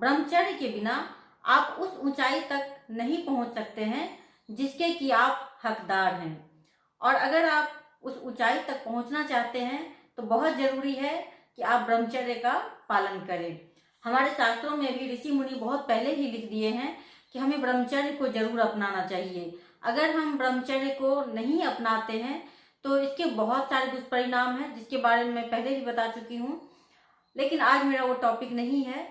ब्रह्मचर्य के बिना आप उस ऊंचाई तक नहीं पहुंच सकते हैं जिसके कि आप हकदार हैं। और अगर आप उस ऊंचाई तक पहुंचना चाहते हैं तो बहुत जरूरी है कि आप ब्रह्मचर्य का पालन करें। हमारे शास्त्रों में भी ऋषि मुनि बहुत पहले ही लिख दिए हैं कि हमें ब्रह्मचर्य को जरूर अपनाना चाहिए। अगर हम ब्रह्मचर्य को नहीं अपनाते हैं तो इसके बहुत सारे दुष्परिणाम हैं, जिसके बारे में मैं पहले भी बता चुकी हूँ। लेकिन आज मेरा वो टॉपिक नहीं है।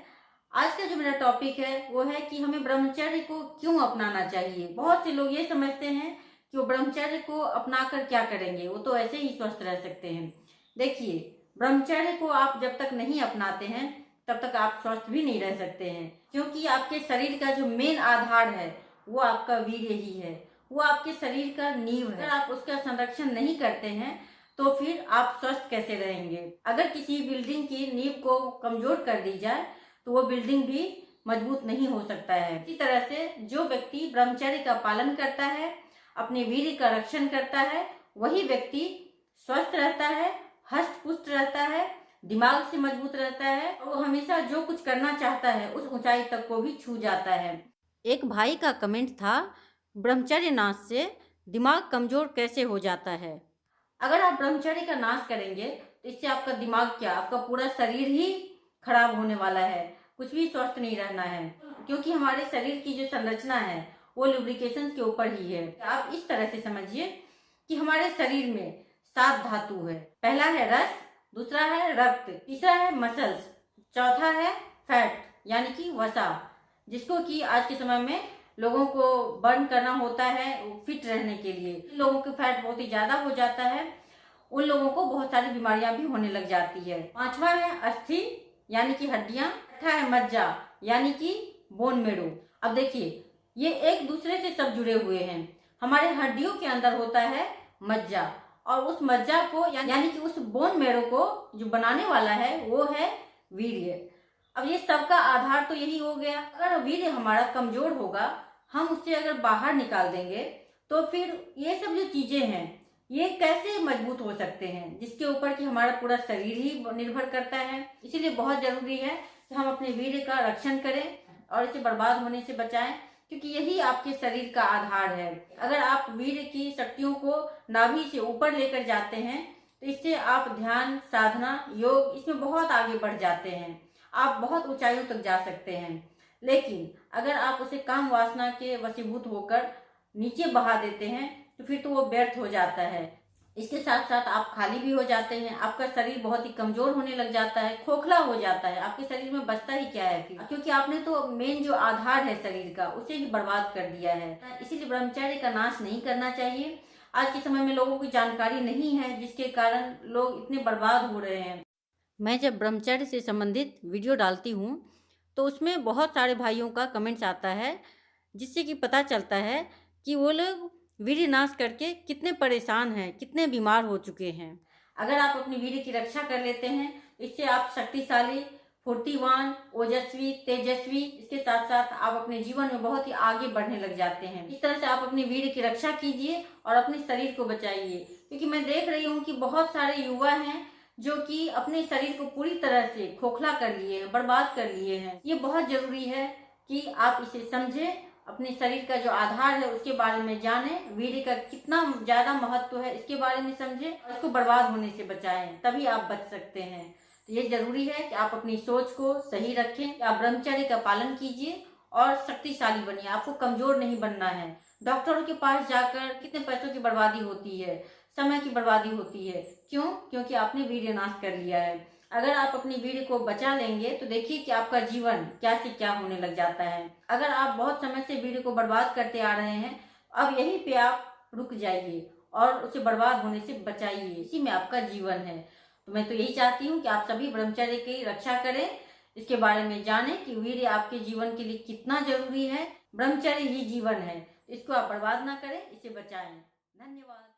आज का जो मेरा टॉपिक है वो है कि हमें ब्रह्मचर्य को क्यों अपनाना चाहिए। बहुत से लोग ये समझते हैं कि वो ब्रह्मचर्य को अपनाकर क्या करेंगे, वो तो ऐसे ही स्वस्थ रह सकते हैं। देखिए, ब्रह्मचर्य को आप जब तक नहीं अपनाते हैं तब तक आप स्वस्थ भी नहीं रह सकते हैं, क्योंकि आपके शरीर का जो मेन आधार है वो आपका वीर्य ही है, वो आपके शरीर का नींव है। अगर आप उसका संरक्षण नहीं करते हैं तो फिर आप स्वस्थ कैसे रहेंगे। अगर किसी बिल्डिंग की नींव को कमजोर कर दी जाए तो वो बिल्डिंग भी मजबूत नहीं हो सकता है। इसी तरह से जो व्यक्ति ब्रह्मचर्य का पालन करता है, अपने वीर्य का रक्षण करता है, वही व्यक्ति स्वस्थ रहता है, हष्ट पुष्ट रहता है, दिमाग से मजबूत रहता है और वो हमेशा जो कुछ करना चाहता है उस ऊंचाई तक को भी छू जाता है। एक भाई का कमेंट था, ब्रह्मचर्य नाश से दिमाग कमजोर कैसे हो जाता है। अगर आप ब्रह्मचर्य का नाश करेंगे तो इससे आपका दिमाग क्या, आपका पूरा शरीर ही खराब होने वाला है, कुछ भी स्वस्थ नहीं रहना है। क्योंकि हमारे शरीर की जो संरचना है वो लुब्रिकेशन के ऊपर ही है। आप इस तरह से समझिए कि हमारे शरीर में 7 धातु है। पहला है रस, दूसरा है रक्त, तीसरा है मसल्स, चौथा है फैट यानी कि वसा, जिसको कि आज के समय में लोगों को बर्न करना होता है फिट रहने के लिए। लोगों के फैट बहुत ही ज्यादा हो जाता है, उन लोगों को बहुत सारी बीमारियां भी होने लग जाती है। पांचवा है अस्थि यानी कि हड्डियां, छठा है मज्जा यानी कि बोन मेरो। अब देखिए, ये एक दूसरे से सब जुड़े हुए हैं। हमारे हड्डियों के अंदर होता है मज्जा, और उस मज्जा को यानी कि उस बोन मेरो को जो बनाने वाला है वो है वीर्य। अब ये सबका आधार तो यही हो गया। अगर वीर्य हमारा कमजोर होगा, हम उससे अगर बाहर निकाल देंगे तो फिर ये सब जो चीजें हैं ये कैसे मजबूत हो सकते हैं, जिसके ऊपर कि हमारा पूरा शरीर ही निर्भर करता है। इसीलिए बहुत जरूरी है कि हम अपने वीर्य का रक्षण करें और इसे बर्बाद होने से बचाएं, क्योंकि यही आपके शरीर का आधार है। अगर आप वीर्य की शक्तियों को नाभि से ऊपर लेकर जाते हैं तो इससे आप ध्यान, साधना, योग इसमें बहुत आगे बढ़ जाते हैं, आप बहुत ऊंचाइयों तक जा सकते हैं। लेकिन अगर आप उसे काम वासना के वशीभूत होकर नीचे बहा देते हैं तो फिर तो वो व्यर्थ हो जाता है। इसके साथ साथ आप खाली भी हो जाते हैं, आपका शरीर बहुत ही कमजोर होने लग जाता है, खोखला हो जाता है। आपके शरीर में बचता ही क्या है फिर, क्योंकि आपने तो मेन जो आधार है शरीर का उसे ही बर्बाद कर दिया है। इसीलिए ब्रह्मचर्य का नाश नहीं करना चाहिए। आज के समय में लोगों की जानकारी नहीं है, जिसके कारण लोग इतने बर्बाद हो रहे हैं। मैं जब ब्रह्मचर्य से संबंधित वीडियो डालती हूँ तो उसमें बहुत सारे भाइयों का कमेंट्स आता है, जिससे कि पता चलता है कि वो लोग वीर्य नाश करके कितने परेशान हैं, कितने बीमार हो चुके हैं। अगर आप अपनी वीर्य की रक्षा कर लेते हैं, इससे आप शक्तिशाली, फुर्तीवान, ओजस्वी, तेजस्वी, इसके साथ साथ आप अपने जीवन में बहुत ही आगे बढ़ने लग जाते हैं। इस तरह से आप अपनी वीर्य की रक्षा कीजिए और अपने शरीर को बचाइए। क्योंकि मैं देख रही हूँ कि बहुत सारे युवा हैं जो कि अपने शरीर को पूरी तरह से खोखला कर लिए हैं, बर्बाद कर लिए हैं। ये बहुत जरूरी है कि आप इसे समझें, अपने शरीर का जो आधार है उसके बारे में जानें, वीर्य का कितना ज्यादा महत्व है इसके बारे में समझें और इसको बर्बाद होने से बचाएं, तभी आप बच सकते हैं। तो ये जरूरी है कि आप अपनी सोच को सही रखें, आप ब्रह्मचर्य का पालन कीजिए और शक्तिशाली बनिए। आपको कमजोर नहीं बनना है। डॉक्टरों के पास जाकर कितने पैसों की बर्बादी होती है, समय की बर्बादी होती है। क्यों? क्योंकि आपने वीर्य नाश कर लिया है। अगर आप अपनी वीर्य को बचा लेंगे तो देखिए कि आपका जीवन क्या से क्या होने लग जाता है। अगर आप बहुत समय से वीर्य को बर्बाद करते आ रहे हैं, अब यहीं पे आप रुक जाइए और उसे बर्बाद होने से बचाइए, इसी में आपका जीवन है। तो मैं तो यही चाहती हूँ कि आप सभी ब्रह्मचर्य की रक्षा करें, इसके बारे में जानें कि वीर्य आपके जीवन के लिए कितना जरूरी है। ब्रह्मचर्य ही जीवन है, इसको आप बर्बाद ना करें, इसे बचाएं। धन्यवाद।